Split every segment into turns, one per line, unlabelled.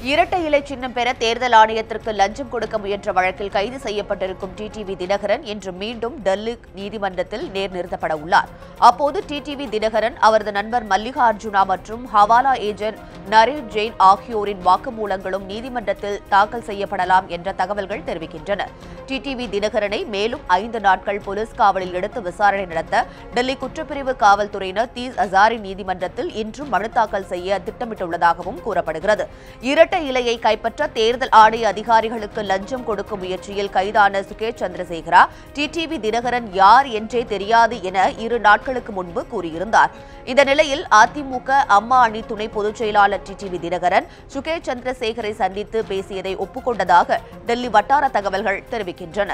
இரட்டை இலை சின்னம் பெற தேர்தல் ஆணையத்திற்கு லஞ்சம் கொடுக்க முயன்ற வழக்கில் கைது செய்யப்பட்டிருக்கும் டிடிவி தினகரன் இன்று மீண்டும் டெல்லி நீதிமன்றத்தில் நிறுத்தப்பட உள்ளார். அப்போது டிடிவி தினகரன், அவரது நண்பர் மல்லிகார்ஜுனா மற்றும் ஹவாலா ஏஜென்ட் நரேஷ் ஜெயின் ஆகியோரின் வாக்குமூலங்களும் நீதிமன்றத்தில் தாக்கல் செய்யப்படலாம் என்ற தகவல்கள் தெரிவிக்கின்றன. டிடிவி தினகரனை மேலும் 5 நாட்கள் போலீஸ் காவலில் எடுத்து விசாரணை நடத்த டெல்லி குற்றப்பிரிவு காவல்துறையினர் தீஸ் அசாரி நீதிமன்றத்தில் இன்றும் மனு தாக்கல் செய்ய திட்டமிட்டுள்ளதாகவும் கூறப்படுகிறது. இரட்டை இலையை கைப்பற்ற தேர்தல் ஆணைய அதிகாரிகளுக்கு லஞ்சம் கொடுக்கும் முயற்சியில் கைதான சுகேஷ் சந்திரசேகரா, டிடிவி தினகரன் யார் என்றே தெரியாது என 2 நாட்களுக்கு முன்பு கூறியிருந்தார். இந்த நிலையில் அதிமுக அம்மா அணி துணை பொதுச் செயலாளர் டிடிவி தினகரன் சுகேஷ் சந்திரசேகரை சந்தித்து பேசியதை ஒப்புக்கொண்டதாக டெல்லி வட்டார தகவல்கள் தெரிவிக்கின்றன.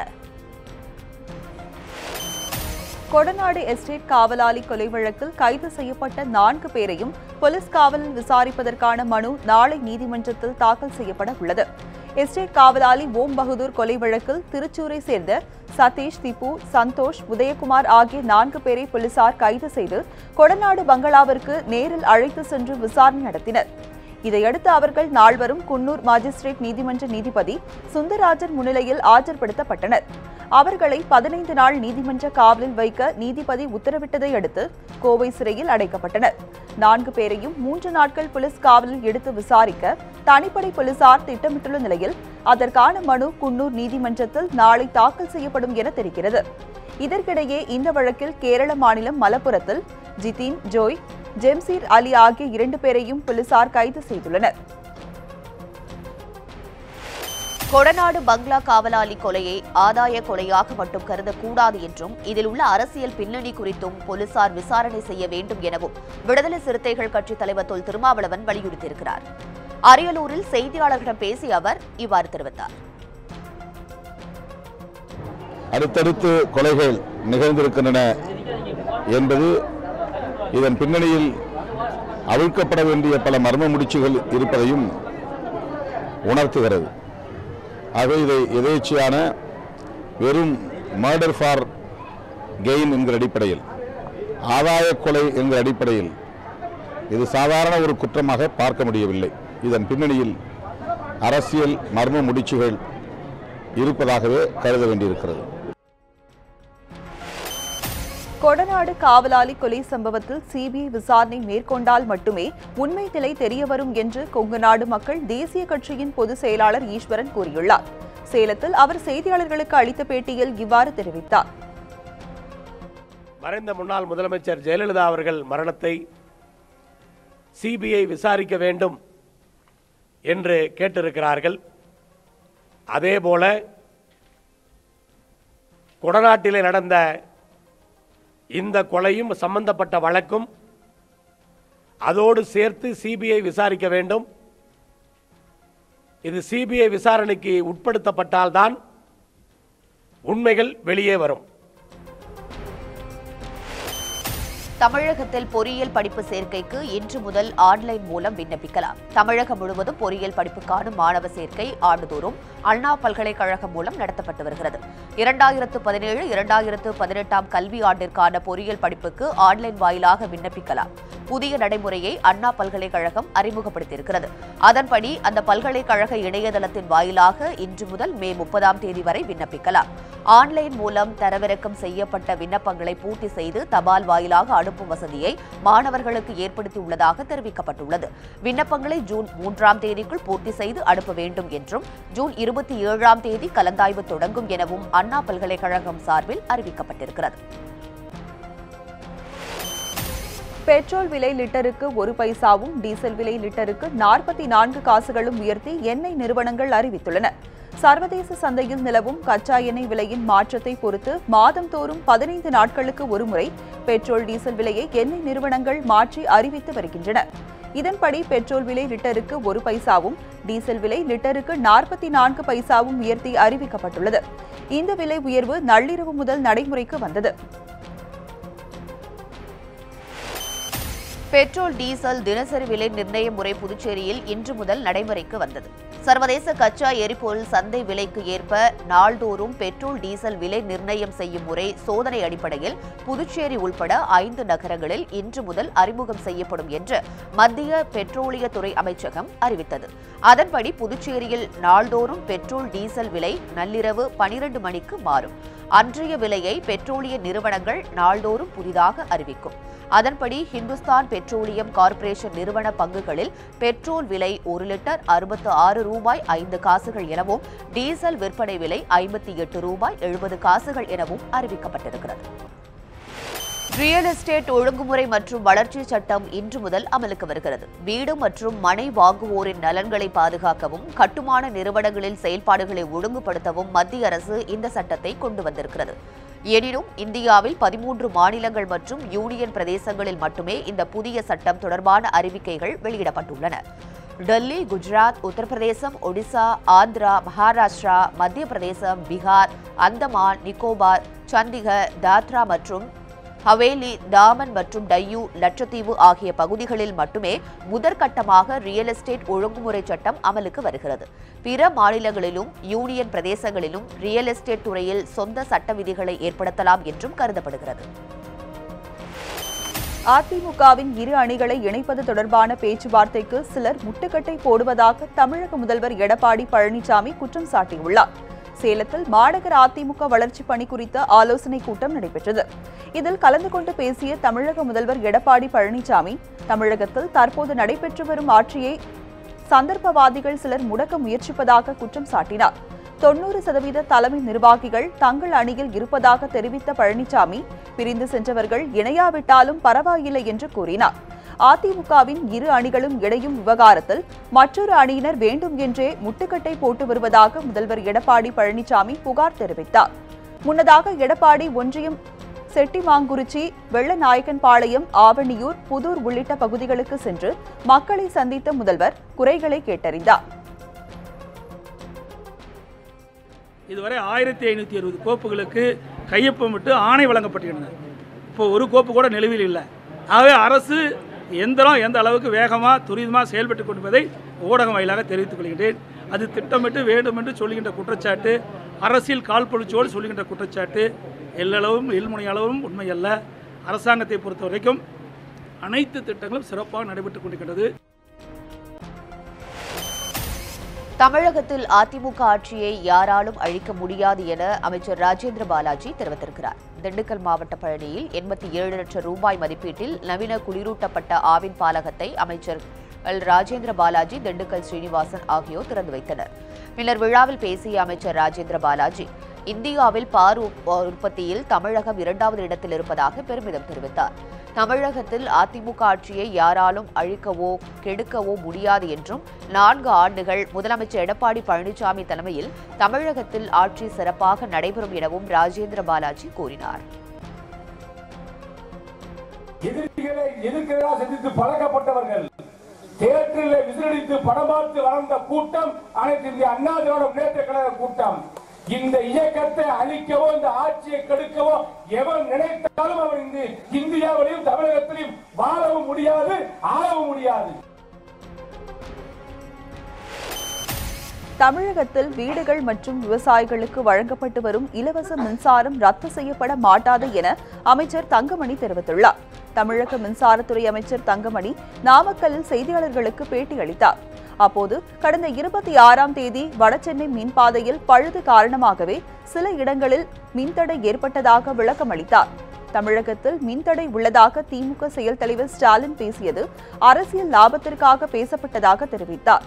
கொடநாடு எஸ்டேட் காவலாளி கொலை வழக்கில் கைது செய்யப்பட்ட 4 பேரையும் போலீஸ் காவலில் விசாரிப்பதற்கான மனு நாளை நீதிமன்றத்தில் தாக்கல் செய்யப்பட உள்ளது. எஸ்டேட் காவலாளி ஓம் பகதூர் கொலை வழக்கில் திருச்சூரை சேர்ந்த சதீஷ், திப்பு, சந்தோஷ், உதயகுமார் ஆகிய 4 பேரை போலீசார் கைது செய்து கொடநாடு பங்களாவிற்கு நேரில் அழைத்து சென்று விசாரணை நடத்தினர். இதையடுத்து அவர்கள் நால்வரும் குன்னூர் மாஜிஸ்ட்ரேட் நீதிமன்ற நீதிபதி சுந்தரராஜன் முன்னிலையில் ஆஜர்படுத்தப்பட்டனர். அவர்களை 15 நாள் நீதிமன்ற காவலில் வைக்க நீதிபதி உத்தரவிட்டதை அடுத்து கோவை சிறையில் அடைக்கப்பட்டனர். 4 பேரையும் 3 நாட்கள் போலீஸ் காவலில் எடுத்து விசாரிக்க தனிப்படை போலீசார் திட்டமிட்டுள்ள நிலையில் அதற்கான மனு குன்னூர் நீதிமன்றத்தில் நாளை தாக்கல் செய்யப்படும் என தெரிகிறது. இதற்கிடையே இந்த வழக்கில் கேரள மாநிலம் மலப்புரத்தில் ஜிதின், ஜோய், ஜெம்சீர் அலி ஆகிய 2 பேரையும் போலீசார் கைது செய்துள்ளனர்.
கொடநாடு பங்களா காவலாளி கொலையை ஆதாய கொலையாக மட்டும் கருதக்கூடாது என்றும் இதில் உள்ள அரசியல் பின்னணி குறித்தும் போலீசார் விசாரணை செய்ய வேண்டும் எனவும் விடுதலை சிறுத்தைகள் கட்சித் தலைவர் தொல் திருமாவளவன் வலியுறுத்தியிருக்கிறார். அரியலூரில் செய்தியாளர்களிடம் பேசிய அவர் இவ்வாறு தெரிவித்தார்.
அடுத்தடுத்து கொலைகள் நிகழ்ந்திருக்கின்றன என்பது இதன் பின்னணியில் அவிழ்க்கப்பட வேண்டிய பல மர்ம முடிச்சுகள் இருப்பதையும் உணர்த்துகிறது. ஆகவே இதை எதேச்சையான வெறும் மர்டர் ஃபார் கெயின் என்கிற அடிப்படையில், ஆதாய கொலை என்கிற அடிப்படையில் இது சாதாரண ஒரு குற்றமாக பார்க்க முடியவில்லை. இதன் பின்னணியில் அரசியல் மர்ம முடிச்சுகள் இருப்பதாகவே கருத வேண்டியிருக்கிறது.
கொடநாடு காவலாளி கொலை சம்பவத்தில் சிபிஐ விசாரணை மேற்கொண்டால் மட்டுமே உண்மை நிலை தெரியவரும் என்று கொங்குநாடு மக்கள் தேசிய கட்சியின் பொதுச் செயலாளர் ஈஸ்வரன் கூறியுள்ளார். சேலத்தில் அவர் செய்தியாளர்களுக்கு அளித்த பேட்டியில் இவ்வாறு தெரிவித்தார்.
மறைந்த முன்னாள் முதலமைச்சர் ஜெயலலிதா அவர்கள் மரணத்தை சிபிஐ விசாரிக்க வேண்டும் என்று கேட்டிருக்கிறார்கள். அதேபோல கொடநாட்டிலே நடந்த இந்த கொலையும் சம்பந்தப்பட்ட வழக்கும் அதோடு சேர்த்து சிபிஐ விசாரிக்க வேண்டும். இது சிபிஐ விசாரணைக்கு உட்படுத்தப்பட்டால்தான் உண்மைகள் வெளியே வரும்.
தமிழகத்தில் பொறியியல் படிப்பு சேர்க்கைக்கு இன்று முதல் ஆன்லைன் மூலம் விண்ணப்பிக்கலாம். தமிழகம் முழுவதும் பொறியியல் படிப்புக்கான மாணவ சேர்க்கை ஆண்டுதோறும் அண்ணா பல்கலைக்கழகம் மூலம் நடத்தப்பட்டு வருகிறது. 2017-2018 கல்வி ஆண்டிற்கான பொறியியல் படிப்புக்கு ஆன்லைன் வாயிலாக விண்ணப்பிக்கலாம். புதிய நடைமுறையை அண்ணா பல்கலைக்கழகம் அறிமுகப்படுத்தியிருக்கிறது. அதன்படி அந்த பல்கலைக்கழக இணையதளத்தின் வாயிலாக இன்று முதல் மே 30ஆம் தேதி வரை விண்ணப்பிக்கலாம். ஆன்லைன் மூலம் தரவிறக்கம் செய்யப்பட்ட விண்ணப்பங்களை பூர்த்தி செய்து தபால் வாயிலாக அனுப்பும் வசதியை மாணவர்களுக்கு ஏற்படுத்தியுள்ளதாக தெரிவிக்கப்பட்டுள்ளது. விண்ணப்பங்களை ஜூன் 3ஆம் தேதிக்குள் பூர்த்தி செய்து அனுப்ப வேண்டும் என்றும் ஜூன் 27ஆம் தேதி கலந்தாய்வு தொடங்கும் எனவும் அண்ணா பல்கலைக்கழகம் சார்பில் அறிவிக்கப்பட்டிருக்கிறது.
பெட்ரோல் விலை லிட்டருக்கு 1 பைசாவும், டீசல் விலை லிட்டருக்கு 44 காசுகளும் உயர்த்தி எண்ணெய் நிறுவனங்கள் அறிவித்துள்ளன. சர்வதேச சந்தையில் நிலவும் கச்சா எண்ணெய் விலையின் மாற்றத்தை பொறுத்து மாதந்தோறும் 15 நாட்களுக்கு ஒருமுறை பெட்ரோல், டீசல் விலையை எண்ணெய் நிறுவனங்கள் மாற்றி அறிவித்து வருகின்றன. இதன்படி பெட்ரோல் விலை லிட்டருக்கு 1 பைசாவும், டீசல் விலை லிட்டருக்கு 44 பைசாவும் உயர்த்தி அறிவிக்கப்பட்டுள்ளது. இந்த விலை உயர்வு நள்ளிரவு முதல் நடைமுறைக்கு வந்தது.
பெட்ரோல் டீசல் தினசரி விலை நிர்ணய முறை புதுச்சேரியில் இன்று முதல் நடைமுறைக்கு வந்தது. சர்வதேச கச்சா எரிபொருள் சந்தை விலைக்கு ஏற்ப நாள்தோறும் பெட்ரோல் டீசல் விலை நிர்ணயம் செய்யும் முறை சோதனை அடிப்படையில் புதுச்சேரி உள்பட 5 நகரங்களில் இன்று முதல் அறிமுகம் செய்யப்படும் என்று மத்திய பெட்ரோலியத்துறை அமைச்சகம் அறிவித்தது. அதன்படி புதுச்சேரியில் நாள்தோறும் பெட்ரோல் டீசல் விலை நள்ளிரவு 12 மணிக்கு மாறும். அன்றைய விலையை பெட்ரோலிய நிறுவனங்கள் நாள்தோறும் புதிதாக அறிவிக்கும். அதன்படி ஹிந்துஸ்தான் பெட்ரோலியம் கார்ப்பரேஷன் நிறுவன பங்குகளில் பெட்ரோல் விலை 1 லிட்டர் 66 ரூபாய் 5 காசுகள் எனவும் டீசல் விற்பனை விலை 58 ரூபாய் 70 காசுகள் எனவும் அறிவிக்கப்பட்டிருக்கிறது. ரியல் எஸ்டேட் ஒழுங்குமுறை மற்றும் வளர்ச்சி சட்டம் இன்று முதல் அமலுக்கு வருகிறது. வீடு மற்றும் மனை வாங்குவோரின் நலன்களை பாதுகாக்கவும் கட்டுமான நிறுவனங்களில் செயல்பாடுகளை ஒழுங்குபடுத்தவும் மத்திய அரசு இந்த சட்டத்தை கொண்டு வந்திருக்கிறது. எனினும் இந்தியாவில் 13 மாநிலங்கள் மற்றும் யூனியன் பிரதேசங்களில் மட்டுமே இந்த புதிய சட்டம் தொடர்பான அறிவிக்கைகள் வெளியிடப்பட்டுள்ளன. டெல்லி, குஜராத், உத்தரப்பிரதேசம், ஒடிசா, ஆந்திரா, மகாராஷ்டிரா, மத்திய பிரதேசம், பீகார், அந்தமான், நிக்கோபார், சண்டிகர், தாத்ரா மற்றும் ஹவேலி, டாமன் மற்றும் டையூ, லட்சத்தீவு ஆகிய பகுதிகளில் மட்டுமே முதற்கட்டமாக ரியல் எஸ்டேட் ஒழுங்குமுறை சட்டம் அமலுக்கு வருகிறது. பிற மாநிலங்களிலும் யூனியன் பிரதேசங்களிலும் ரியல் எஸ்டேட் துறையில் சொந்த சட்ட விதிகளை ஏற்படுத்தலாம் என்றும் கருதப்படுகிறது.
அதிமுகவின் இரு அணிகளை இணைப்பது தொடர்பான பேச்சுவார்த்தைக்கு சிலர் முட்டுக்கட்டை போடுவதாக தமிழக முதல்வர் எடப்பாடி பழனிசாமி குற்றம் சாட்டியுள்ளார். சேலத்தில் மாநகர அதிமுக வளர்ச்சி பணி குறித்த ஆலோசனை கூட்டம் நடைபெற்றது. இதில் கலந்து கொண்டு பேசிய தமிழக முதல்வர் எடப்பாடி பழனிசாமி, தமிழகத்தில் தற்போது நடைபெற்று வரும் ஆட்சியை சந்தர்ப்பவாதிகள் சிலர் முடக்க முயற்சிப்பதாக குற்றம் சாட்டினார். 90% தலைமை நிர்வாகிகள் தங்கள் அணியில் இருப்பதாக தெரிவித்த பழனிசாமி, பிரிந்து சென்றவர்கள் இணையாவிட்டாலும் பரவாயில்லை என்று கூறினார். அதிமுகவின் இரு அணிகளும் இணையும் விவகாரத்தில் மற்றொரு அணியினர் வேண்டும் என்றே முட்டுக்கட்டை போட்டு வருவதாக முதல்வர் எடப்பாடி பழனிசாமி புகார் தெரிவித்தார். முன்னதாக எடப்பாடி ஒன்றியம் செட்டிமாங்குறிச்சி, வெள்ளநாயக்கன்பாளையம், ஆவணியூர், புதூர் உள்ளிட்ட பகுதிகளுக்கு சென்று மக்களை சந்தித்த முதல்வர் குறைகளை கேட்டறிந்தார்.
இதுவரை 1560 கோப்புகளுக்கு கையொப்பமிட்டு ஆணை வழங்கப்பட்டிருந்தது. இப்போ ஒரு கோப்பு கூட நிலுவையில் இல்லை. ஆகவே அரசு எந்திரம் எந்த அளவுக்கு வேகமாக துரிதமாக செயல்பட்டு கொண்டிருப்பதை ஊடகம் வாயிலாக தெரிவித்துக் கொள்கின்றேன். அது திட்டமிட்டு வேண்டும் என்று சொல்லுகின்ற குற்றச்சாட்டு, அரசியல் காழ்ப்புணர்ச்சியோடு சொல்லுகின்ற குற்றச்சாட்டு எல்லளவும் எல்முனை அளவும் உண்மையல்ல. அரசாங்கத்தை பொறுத்த வரைக்கும் அனைத்து திட்டங்களும் சிறப்பாக நடைபெற்றுக் கொண்டிருக்கிறது.
தமிழகத்தில் அதிமுக ஆட்சியை யாராலும் அழிக்க முடியாது என அமைச்சர் ராஜேந்திர பாலாஜி தெரிவித்திருக்கிறார். திண்டுக்கல் மாவட்ட பழனியில் 87 லட்சம் ரூபாய் மதிப்பீட்டில் நவீன குளிரூட்டப்பட்ட ஆவின் பாலகத்தை அமைச்சர் ராஜேந்திர பாலாஜி, திண்டுக்கல் ஸ்ரீனிவாசன் ஆகியோர் திறந்து வைத்தனர். பின்னர் விழாவில் பேசிய அமைச்சர் ராஜேந்திர பாலாஜி, இந்தியாவில் பால் உற்பத்தியில் தமிழகம் 2வது இடத்தில் இருப்பதாக பெருமிதம் தெரிவித்தார். தமிழகத்தில் அதிமுக ஆட்சியை யாராலும் அழிக்கவோ கெடுக்கவோ முடியாது என்றும் 4 ஆண்டுகள் முதலமைச்சர் எடப்பாடி பழனிசாமி தலைமையில் தமிழகத்தில் ஆட்சி சிறப்பாக நடைபெறும் எனவும் ராஜேந்திர பாலாஜி கூறினார்.
எதிரிகளை எதிர்க்கிறதா சந்தித்து பழக்கப்பட்டவர்கள், தேட்டரில் விசிலடித்து படம் பார்த்து வளர்ந்த கூட்டம் அனைத்து இந்திய அண்ணா திராவிட முன்னேற்ற கழக கூட்டம். இந்த இயக்கத்தை அழிக்கவோ இந்த ஆட்சியை கெடுக்கவோ எவன் நினைத்தாலும் அவன் இந்த இந்தியாவிலையும் தமிழகத்திலையும் வாழவும் முடியாது, ஆளவும் முடியாது.
தமிழகத்தில் வீடுகள் மற்றும் விவசாயிகளுக்கு வழங்கப்பட்டு வரும் இலவச மின்சாரம் ரத்து செய்யப்பட மாட்டாது என அமைச்சர் தங்கமணி தெரிவித்துள்ளார். தமிழக மின்சாரத்துறை அமைச்சர் தங்கமணி நாமக்கல்லில் செய்தியாளர்களுக்கு பேட்டி அளித்தார். அப்போது கடந்த 26ஆம் தேதி வடசென்னை மின்பாதையில் பழுது காரணமாகவே சில இடங்களில் மின்தடை ஏற்பட்டதாக விளக்கம் அளித்தார். தமிழகத்தில் மின்தடை உள்ளதாக திமுக செயல் தலைவர் ஸ்டாலின் பேசியது அரசியல் லாபத்திற்காக பேசப்பட்டதாக தெரிவித்தார்.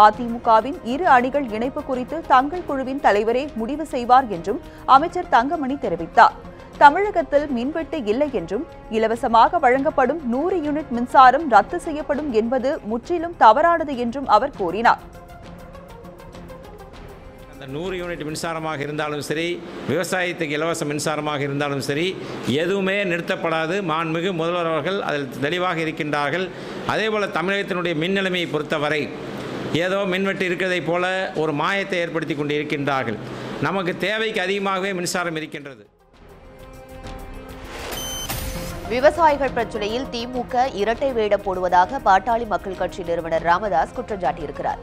அதிமுகவின் இரு அணிகள் இணைப்பு குறித்து தங்கள் குழுவின் தலைவரே முடிவு செய்வார் என்றும் அமைச்சர் தங்கமணி தெரிவித்தார். தமிழகத்தில் மின்வெட்டு இல்லை என்றும் இலவசமாக வழங்கப்படும் 100 யூனிட் மின்சாரம் ரத்து செய்யப்படும் என்பது முற்றிலும் தவறானது என்றும் அவர் கூறினார்.
அந்த 100 யூனிட் மின்சாரமாக இருந்தாலும் சரி, விவசாயத்துக்கு இலவச மின்சாரமாக இருந்தாலும் சரி, எதுவுமே நிறுத்தப்படாது. மாண்புமிகு முதல்வர் அவர்கள் அதில் தெளிவாக இருக்கின்றார்கள். அதேபோல் தமிழகத்தினுடைய மின் நிலைமையை பொறுத்தவரை ஏதோ மின்வெட்டு இருக்கிறதை போல ஒரு மாயத்தை ஏற்படுத்தி கொண்டு இருக்கின்றார்கள். நமக்கு தேவைக்கு அதிகமாகவே மின்சாரம் இருக்கின்றது.
விவசாயிகள் பிரச்சினையில் திமுக இரட்டை வேடம் போடுவதாக பாட்டாளி மக்கள் கட்சி நிறுவனர் ராமதாஸ் குற்றம் சாட்டியிருக்கிறார்.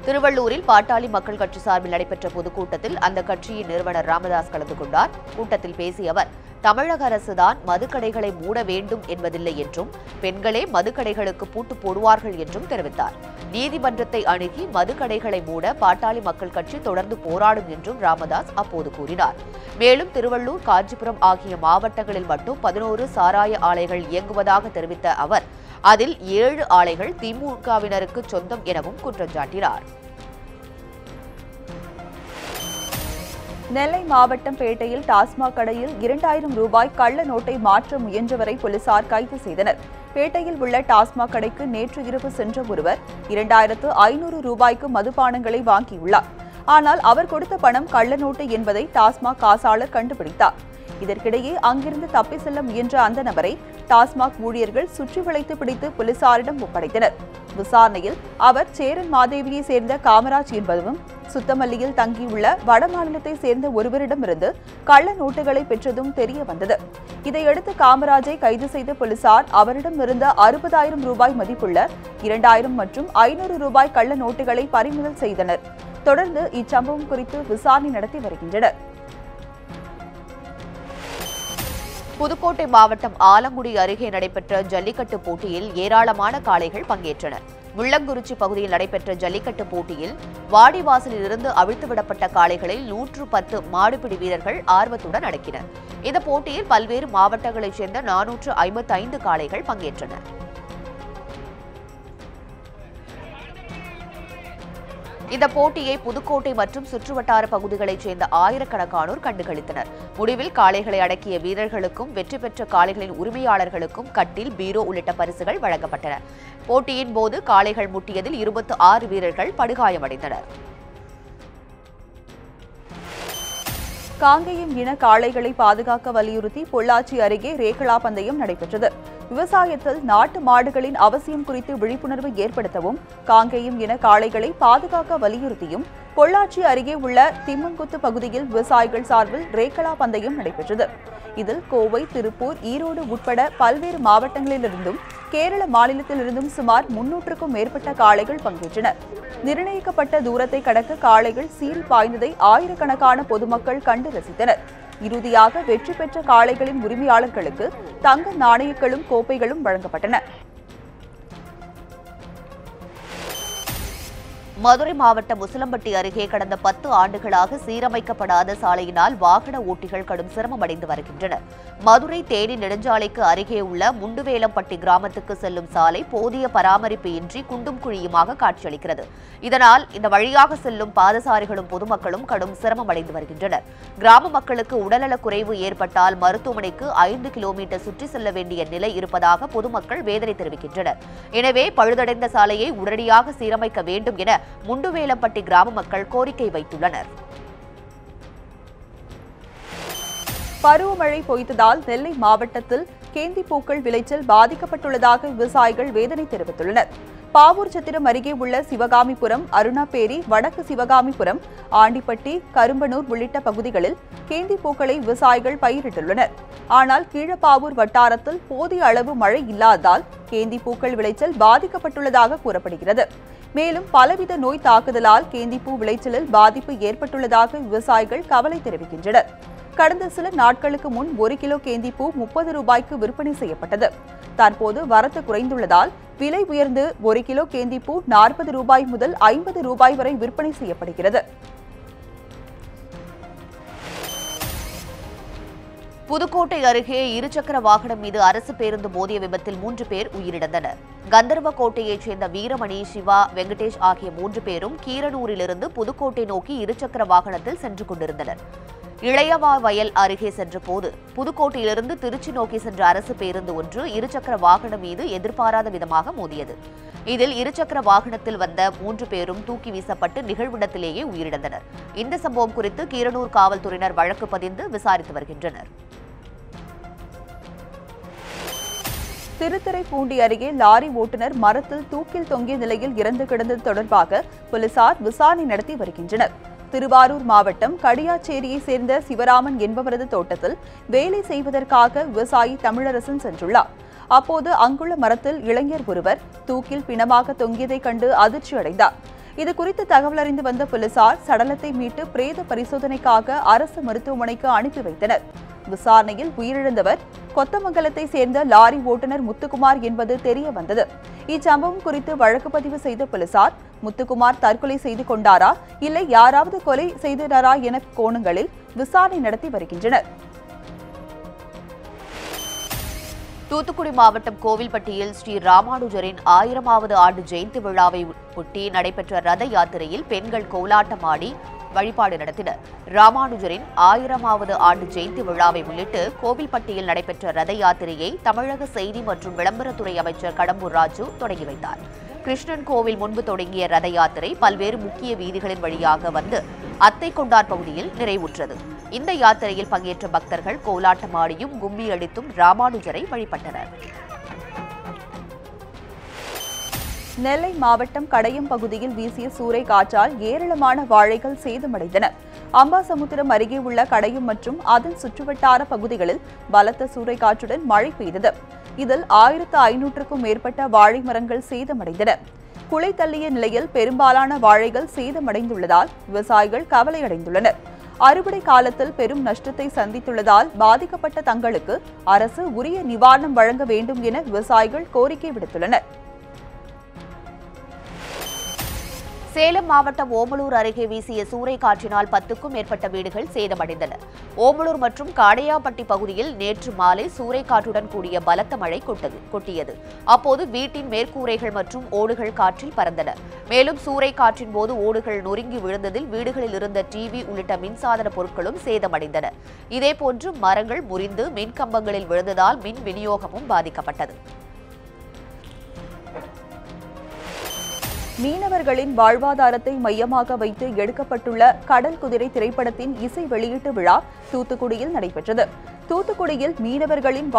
திருவள்ளூரில் பாட்டாளி மக்கள் கட்சி சார்பில் நடைபெற்ற பொதுக்கூட்டத்தில் அந்த கட்சியின் நிறுவனர் ராமதாஸ் கலந்து கொண்டார். கூட்டத்தில் பேசிய அவர், தமிழக அரசுதான் மதுக்கடைகளை மூட வேண்டும் என்பதில்லை என்றும், பெண்களே மதுக்கடைகளுக்கு பூட்டு போடுவார்கள் என்றும் தெரிவித்தார். நீதிமன்றத்தை அணுகி மதுக்கடைகளை மூட பாட்டாளி மக்கள் கட்சி தொடர்ந்து போராடும் என்றும் ராமதாஸ் அப்போது கூறினார். மேலும் திருவள்ளூர், காஞ்சிபுரம் ஆகிய மாவட்டங்களில் மட்டும் 11 சாராய ஆலைகள் இயங்குவதாக தெரிவித்த அவர், அதில் 7 ஆலைகள் திமுகவினருக்கு சொந்தம் எனவும் குற்றம் சாட்டினார்.
நெல்லை மாவட்டம் பேட்டையில் டாஸ்மாக் கடையில் 2000 ரூபாய் கள்ள நோட்டை மாற்ற முயன்றவரை போலீசார் கைது செய்தனர். பேட்டையில் உள்ள டாஸ்மாக் கடைக்கு நேற்று இரவு சென்ற ஒருவர் 2500 ரூபாய்க்கு மதுபானங்களை வாங்கியுள்ளார். ஆனால் அவர் கொடுத்த பணம் கள்ள நோட்டு என்பதை டாஸ்மாக் காசாளர் கண்டுபிடித்தார். இதற்கிடையே அங்கிருந்து தப்பி செல்ல முயன்ற அந்த நபரை டாஸ்மாக் ஊழியர்கள் சுற்றி வளைத்து பிடித்து போலீசாரிடம் ஒப்படைத்தனர். விசாரணையில் அவர் சேரன் மாதேவியை சேர்ந்த காமராஜ் என்பதும், சுத்தமல்லியில் தங்கியுள்ள வடமாநிலத்தை சேர்ந்த ஒருவரிடமிருந்து கள்ள நோட்டுகளை பெற்றதும் தெரிய வந்தது. இதையடுத்து காமராஜை கைது செய்த போலீசார் அவரிடமிருந்த 60,000 ரூபாய் மதிப்புள்ள 2000 மற்றும் 500 ரூபாய் கள்ள நோட்டுகளை பறிமுதல் செய்தனர். தொடர்ந்து இச்சம்பவம் குறித்து விசாரணை நடத்தி வருகின்றனர்.
புதுக்கோட்டை மாவட்டம் ஆலங்குடி அருகே நடைபெற்ற ஜல்லிக்கட்டு போட்டியில் ஏராளமான காளைகள் பங்கேற்றன. முள்ளங்குறிச்சி பகுதியில் நடைபெற்ற ஜல்லிக்கட்டு போட்டியில் வாடிவாசலில் இருந்து அவிழ்த்துவிடப்பட்ட காளைகளை 110 மாடுபிடி வீரர்கள் ஆர்வத்துடன் அடக்கினர். இந்த போட்டியில் பல்வேறு மாவட்டங்களைச் சேர்ந்த 455 காளைகள் பங்கேற்றன. இந்த போட்டியை புதுக்கோட்டை மற்றும் சுற்றுவட்டார பகுதிகளைச் சேர்ந்த ஆயிரக்கணக்கானோர் கண்டுகளித்தனர். முடிவில் காளைகளை அடக்கிய வீரர்களுக்கும் வெற்றி பெற்ற காளைகளின் உரிமையாளர்களுக்கும் கட்டில், பீரோ உள்ளிட்ட பரிசுகள் வழங்கப்பட்டன. போட்டியின் போது காளைகள் முட்டியதில் 26 வீரர்கள் படுகாயமடைந்தனர்.
காங்கேயம் இன காளைகளை பாதுகாக்க வலியுறுத்தி பொள்ளாச்சி அருகே ரேகலா பந்தயம் நடைபெற்றது. விவசாயத்தில் நாட்டு மாடுகளின் அவசியம் குறித்து விழிப்புணர்வு ஏற்படுத்தவும், காங்கேயம் இன காளைகளை பாதுகாக்க வலியுறுத்தியும் பொள்ளாச்சி அருகே உள்ள திம்மங்குத்து பகுதியில் விவசாயிகள் சார்பில் ரேகலா பந்தயம் நடைபெற்றது. இதில் கோவை, திருப்பூர், ஈரோடு உட்பட பல்வேறு மாவட்டங்களிலிருந்தும் கேரள மாநிலத்திலிருந்தும் சுமார் 300க்கும் மேற்பட்ட காளைகள் பங்கேற்றன. நிர்ணயிக்கப்பட்ட தூரத்தை கடக்க காளைகள் சீறி பாய்ந்ததை ஆயிரக்கணக்கான பொதுமக்கள் கண்டு ரசித்தனர். இறுதியாக வெற்றி பெற்ற காளைகளின் உரிமையாளர்களுக்கு தங்க நாணயங்களும் கோப்பைகளும் வழங்கப்பட்டன.
மதுரை மாவட்டம் உசிலம்பட்டி அருகே கடந்த 10 ஆண்டுகளாக சீரமைக்கப்படாத சாலையினால் வாகன ஓட்டிகள் கடும் சிரமமடைந்து வருகின்றனர். மதுரை தேனி நெடுஞ்சாலைக்கு அருகே உள்ள முண்டுவேலம்பட்டி கிராமத்துக்கு செல்லும் சாலை போதிய பராமரிப்பு இன்றி குண்டும் குழியுமாக காட்சியளிக்கிறது. இதனால் இந்த வழியாக செல்லும் பாதசாரிகளும் பொதுமக்களும் கடும் சிரமமடைந்து வருகின்றனர். கிராம மக்களுக்கு உடல்நலக் குறைவு ஏற்பட்டால் மருத்துவமனைக்கு 5 கிலோமீட்டர் சுற்றி செல்ல வேண்டிய நிலை இருப்பதாக பொதுமக்கள் வேதனை தெரிவிக்கின்றனர். எனவே பழுதடைந்த சாலையை உடனடியாக சீரமைக்க வேண்டும் என முண்டுவேலம்பட்டி கிராம மக்கள் கோரிக்கை வைத்துள்ளனர்.
பருவமழை பொய்த்ததால் நெல்லை மாவட்டத்தில் கேந்திப்பூக்கள் விளைச்சல் பாதிக்கப்பட்டுள்ளதாக விவசாயிகள் வேதனை தெரிவித்துள்ளனர். பாவூர் சத்திரம் அருகே உள்ள சிவகாமிபுரம், அருணாப்பேரி, வடக்கு சிவகாமிபுரம், ஆண்டிப்பட்டி, கரும்பனூர் உள்ளிட்ட பகுதிகளில் கேந்திப்பூக்களை விவசாயிகள் பயிரிட்டுள்ளனர். ஆனால் கீழப்பாவூர் வட்டாரத்தில் போதிய அளவு மழை இல்லாததால் கேந்திப்பூக்கள் விளைச்சல் பாதிக்கப்பட்டுள்ளதாக கூறப்படுகிறது. மேலும் பலவித நோய் தாக்குதலால் கேந்திப்பூ விளைச்சலில் பாதிப்பு ஏற்பட்டுள்ளதாக விவசாயிகள் கவலை தெரிவிக்கின்றனர். கடந்த சில நாட்களுக்கு முன் 1 கிலோ கேந்திப்பூ 30 ரூபாய்க்கு விற்பனை செய்யப்பட்டது. தற்போது வரத்து குறைந்துள்ளதால் விலை உயர்ந்து 1 கிலோ கேந்திப்பூ 40 ரூபாய் முதல் 50 ரூபாய் வரை விற்பனை செய்யப்படுகிறது.
புதுக்கோட்டை அருகே இருசக்கர வாகனம் மீது அரசு பேருந்து மோதிய விபத்தில் 3 பேர் உயிரிழந்தனர். கந்தர்வக்கோட்டையைச் சேர்ந்த வீரமணி, சிவா, வெங்கடேஷ் ஆகிய 3 பேரும் கீரனூரிலிருந்து புதுக்கோட்டை நோக்கி இருசக்கர வாகனத்தில் சென்று கொண்டிருந்தனர். இளையவா வயல் அருகே சென்றபோது புதுக்கோட்டையிலிருந்து திருச்சி நோக்கி சென்ற அரசு பேருந்து ஒன்று இருசக்கர வாகனம் மீது எதிர்பாராத விதமாக மோதியது. இதில் இருசக்கர வாகனத்தில் வந்த 3 பேரும் தூக்கி வீசப்பட்டு நிகழ்விடத்திலேயே உயிரிழந்தனர். இந்த சம்பவம் குறித்து கீரனூர் காவல்துறையினர் வழக்கு பதிந்து விசாரித்து வருகின்றனர்.
திருத்துறைப்பூண்டி அருகே லாரி ஓட்டுநர் மரத்தில் தூக்கில் தொங்கிய நிலையில் இறந்து கிடந்தது தொடர்பாக போலீசார் விசாரணை நடத்தி வருகின்றனர். திருவாரூர் மாவட்டம் கடியாச்சேரியை சேர்ந்த சிவராமன் என்பவரது தோட்டத்தில் வேலை செய்வதற்காக விவசாயி தமிழரசன் சென்றுள்ளார். அப்போது அங்குள்ள மரத்தில் இளைஞர் ஒருவர் தூக்கில் பிணமாக தொங்கியதைக் கண்டு அதிர்ச்சி அடைந்தார். இதுகுறித்து தகவல் அறிந்து வந்த போலீசார் சடலத்தை மீட்டு பிரேத பரிசோதனைக்காக அரசு மருத்துவமனைக்கு அனுப்பி வைத்தனர். விசாரணையில் உயிரிழந்தவர் கொத்தமங்கலத்தை சேர்ந்த லாரி ஓட்டுநர் முத்துக்குமார் என்பது தெரிய வந்தது. இச்சம்பவம் குறித்து வழக்கு பதிவு செய்த போலீசார் முத்துக்குமார் தற்கொலை செய்து கொண்டாரா இல்லை யாராவது கொலை செய்தனரா என கோணங்களில் விசாரணை நடத்தி வருகின்றனர்.
தூத்துக்குடி மாவட்டம் கோவில்பட்டியில் ஸ்ரீ ராமானுஜரின் 1000வது ஆண்டு ஜெயந்தி விழாவை ஒட்டி நடைபெற்ற ரத யாத்திரையில் பெண்கள் கோலாட்டமாடி வழிபாடு நடத்தினர். ராமானுஜரின் 1000வது ஆண்டு ஜெயந்தி விழாவை முன்னிட்டு கோவில்பட்டியில் நடைபெற்ற ரத யாத்திரையை தமிழக செய்தி மற்றும் விளம்பரத்துறை அமைச்சர் கடம்பூர் ராஜு தொடங்கி வைத்தார். கிருஷ்ணன் கோவில் முன்பு தொடங்கிய ரத யாத்திரை பல்வேறு முக்கிய வீதிகளின் வழியாக வந்து அத்தைக்கொண்டார் பகுதியில் நிறைவுற்றது. இந்த யாத்திரையில் பங்கேற்ற பக்தர்கள் கோலாட்டமாடியும் கும்மி அடித்தும் ராமானுஜரை வழிபட்டனர்.
நெல்லை மாவட்டம் கடையம் பகுதியில் வீசிய சூறை காற்றால் ஏராளமான வாழைகள் சேதமடைந்தன. அம்பாசமுத்திரம் அருகே உள்ள கடையம் மற்றும் அதன் சுற்றுவட்டார பகுதிகளில் பலத்த சூறைக்காற்றுடன் மழை பெய்தது. இதில் 1500க்கும் மேற்பட்ட வாழை மரங்கள் சேதமடைந்தன. குலை தள்ளிய நிலையில் பெரும்பாலான வாழைகள் சேதமடைந்துள்ளதால் விவசாயிகள் கவலையடைந்துள்ளனர். அறுவடை காலத்தில் பெரும் நஷ்டத்தை சந்தித்துள்ளதால் பாதிக்கப்பட்ட தங்களுக்கு அரசு உரிய நிவாரணம் வழங்க வேண்டும் என விவசாயிகள் கோரிக்கை விடுத்துள்ளனர்.
சேலம் மாவட்டம் ஓமலூர் அருகே வீசிய சூறைக்காற்றினால் 10க்கும் மேற்பட்ட வீடுகள் சேதமடைந்தன. ஓமலூர் மற்றும் காடையாப்பட்டி பகுதியில் நேற்று மாலை சூறைக்காற்றுடன் கூடிய பலத்த மழை கொட்டியது. அப்போது வீட்டின் மேற்கூரைகள் மற்றும் ஓடுகள் காற்றில் பறந்தன. மேலும் சூறைக்காற்றின் போது ஓடுகள் நொறுங்கி விழுந்ததில் வீடுகளில் இருந்த டிவி உள்ளிட்ட மின்சாதன பொருட்களும் சேதமடைந்தன. இதேபோன்று மரங்கள் முறிந்து மின்கம்பங்களில் விழுந்ததால் மின் விநியோகமும் பாதிக்கப்பட்டது.
மீனவர்களின் வாழ்வாதாரத்தை மையமாக வைத்து எடுக்கப்பட்டுள்ள கடல் குதிரை திரைப்படத்தின் இசை வெளியீட்டு விழா தூத்துக்குடியில் நடைபெற்றது. தூத்துக்குடியில் மீனவர்களின்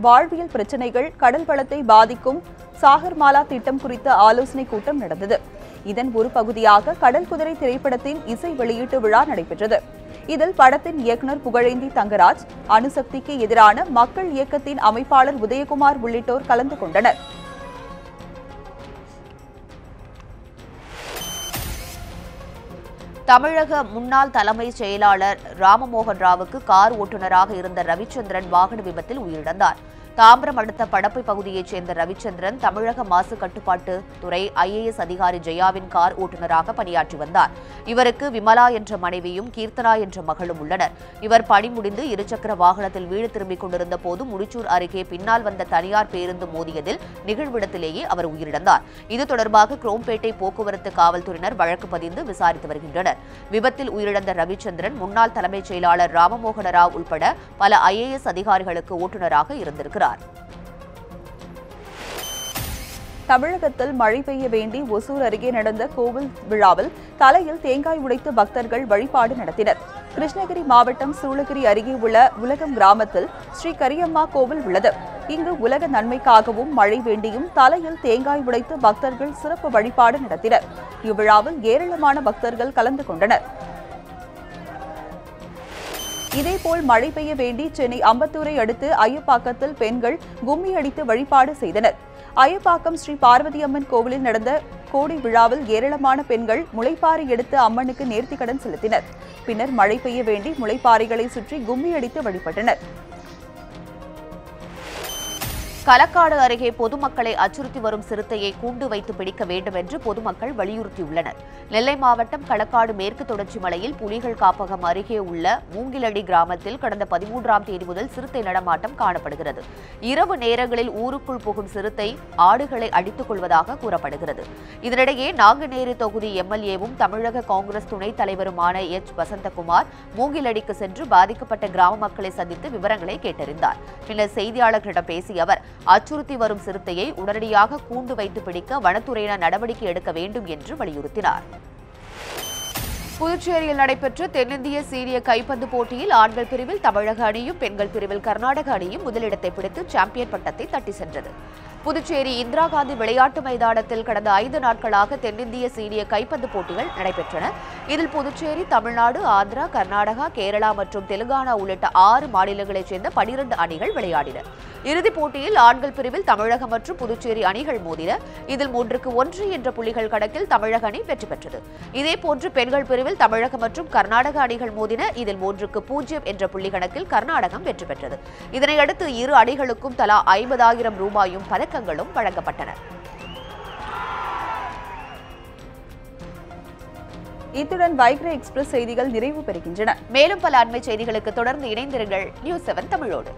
வாழ்வியல் பிரச்சினைகள், கடல் வளத்தை பாதிக்கும் சாகர்மாலா திட்டம் குறித்த ஆலோசனைக் கூட்டம் நடந்தது. இதன் ஒரு பகுதியாக கடல் குதிரை திரைப்படத்தின் இசை வெளியீட்டு விழா நடைபெற்றது. இதில் படத்தின் இயக்குநர் புகழேந்தி தங்கராஜ், அணுசக்திக்கு எதிரான மக்கள் இயக்கத்தின் அமைப்பாளர் உதயகுமார் உள்ளிட்டோர் கலந்து கொண்டனர்.
தமிழக முன்னாள் தலைமைச் செயலாளர் ராமமோகன் ராவுக்கு கார் ஓட்டுநராக இருந்த ரவிச்சந்திரன் வாகன விபத்தில் உயிரிழந்தார். தாம்பரம் அடுத்த படப்பை பகுதியைச் சேர்ந்த ரவிச்சந்திரன் தமிழக மாசு கட்டுப்பாட்டு துறை IAS அதிகாரி ஜெயாவின் கார் ஓட்டுநராக பணியாற்றி வந்தார். இவருக்கு விமலா என்ற மனைவியும் கீர்த்தனா என்ற மகளும் உள்ளனர். இவர் பணி முடிந்து இருசக்கர வாகனத்தில் வீடு திரும்பிக் கொண்டிருந்த போது முடிச்சூர் அருகே பின்னால் வந்த தனியார் பேருந்து மோதியதில் நிகழ்விடத்திலேயே அவர் உயிரிழந்தார். இது தொடர்பாக குரோம்பேட்டை போக்குவரத்து காவல்துறையினர் வழக்கு பதிந்து விசாரித்து வருகின்றனர். விபத்தில் உயிரிழந்த ரவிச்சந்திரன் முன்னாள் தலைமைச் செயலாளர் ராமமோகன ராவ் உட்பட பல IAS அதிகாரிகளுக்கு ஓட்டுநராக இருந்திருக்கிறார்.
தமிழகத்தில் மழை பெய்ய வேண்டி ஒசூர் அருகே நடந்த கோவில் விழாவில் தலையில் தேங்காய் உடைத்து பக்தர்கள் வழிபாடு நடத்தினர். கிருஷ்ணகிரி மாவட்டம் சூளகிரி அருகே உள்ள உலகம் கிராமத்தில் ஸ்ரீ கரியம்மா கோவில் உள்ளது. இங்கு உலக நன்மைக்காகவும் மழை வேண்டியும் தலையில் தேங்காய் உடைத்து பக்தர்கள் சிறப்பு வழிபாடு நடத்தினர். இவ்விழாவில் ஏராளமான பக்தர்கள் கலந்து கொண்டனர். இதேபோல் மழை பெய்ய வேண்டி சென்னை அம்பத்தூரை அடுத்து ஐயப்பாக்கத்தில் பெண்கள் கும்மி அடித்து வழிபாடு செய்தனர். ஐயப்பாக்கம் ஸ்ரீ பார்வதியம்மன் கோவிலில் நடந்த கோடி விழாவில் ஏராளமான பெண்கள் முளைப்பாறை எடுத்து அம்மனுக்கு நேர்த்திக்கடன் செலுத்தினர். பின்னர் மழை பெய்ய வேண்டி முளைப்பாறைகளை சுற்றி கும்மி அடித்து வழிபட்டனர்.
களக்காடு அருகே பொதுமக்களை அச்சுறுத்தி வரும் சிறுத்தையை கூண்டு வைத்து பிடிக்க வேண்டும் என்று பொதுமக்கள் வலியுறுத்தியுள்ளனர். நெல்லை மாவட்டம் களக்காடு மேற்கு தொடர்ச்சி மலையில் புலிகள் காப்பகம் அருகே உள்ள மூங்கிலடி கிராமத்தில் கடந்த 13ஆம் தேதி முதல் சிறுத்தை நடமாட்டம் காணப்படுகிறது. இரவு நேரங்களில் ஊருக்குள் புகும் சிறுத்தை ஆடுகளை அடித்துக் கொள்வதாக கூறப்படுகிறது. இதனிடையே நாங்குநேரி தொகுதி MLAவும் தமிழக காங்கிரஸ் துணைத் தலைவருமான H. வசந்தகுமார் மூங்கிலடிக்கு சென்று பாதிக்கப்பட்ட கிராம மக்களை சந்தித்து விவரங்களை கேட்டறிந்தார். பின்னர் செய்தியாளர்களிடம் பேசிய அவர் அச்சுறுத்தி வரும் சிறுத்தையை உடனடியாக கூண்டு வைத்து பிடிக்க வனத்துறையினர் நடவடிக்கை எடுக்க வேண்டும் என்று வலியுறுத்தினார். புதுச்சேரியில் நடைபெற்ற தென்னிந்திய சீனியர் கைப்பந்து போட்டியில் ஆண்கள் பிரிவில் தமிழக அணியும் பெண்கள் பிரிவில் கர்நாடக அணியும் முதலிடத்தை பிடித்து சாம்பியன் பட்டத்தை தட்டி சென்றது. புதுச்சேரி இந்திரா காந்தி விளையாட்டு மைதானத்தில் கடந்த 5 நாட்களாக தென்னிந்திய சீனியர் கைப்பந்து போட்டிகள் நடைபெற்றன. இதில் புதுச்சேரி, தமிழ்நாடு, ஆந்திரா, கர்நாடகா, கேரளா மற்றும் தெலுங்கானா உள்ளிட்ட 6 மாநிலங்களைச் சேர்ந்த 12 அணிகள் விளையாடின. இறுதிப் போட்டியில் ஆண்கள் பிரிவில் தமிழகம் மற்றும் புதுச்சேரி அணிகள் மோதின. இதில் 3-1 என்ற புள்ளிகள் கணக்கில் தமிழக அணி வெற்றி பெற்றது. இதேபோன்று பெண்கள் பிரிவில் தமிழகம் மற்றும் கர்நாடக அணிகள் மோதின. இதில் 3-0 என்ற புள்ளி கணக்கில் கர்நாடகம் வெற்றி பெற்றது. இதனையடுத்து இரு அணிகளுக்கும் தலா 50,000 ரூபாயும் பதக்கங்களும் வழங்கப்பட்டன.
இத்துடன் வைக்ரா எக்ஸ்பிரஸ் செய்திகள் நிறைவு பெறுகின்றன.
மேலும் பல அண்மை செய்திகளுக்கு தொடர்ந்து இணைந்திருங்கள் நியூஸ் 7 தமிழோடு.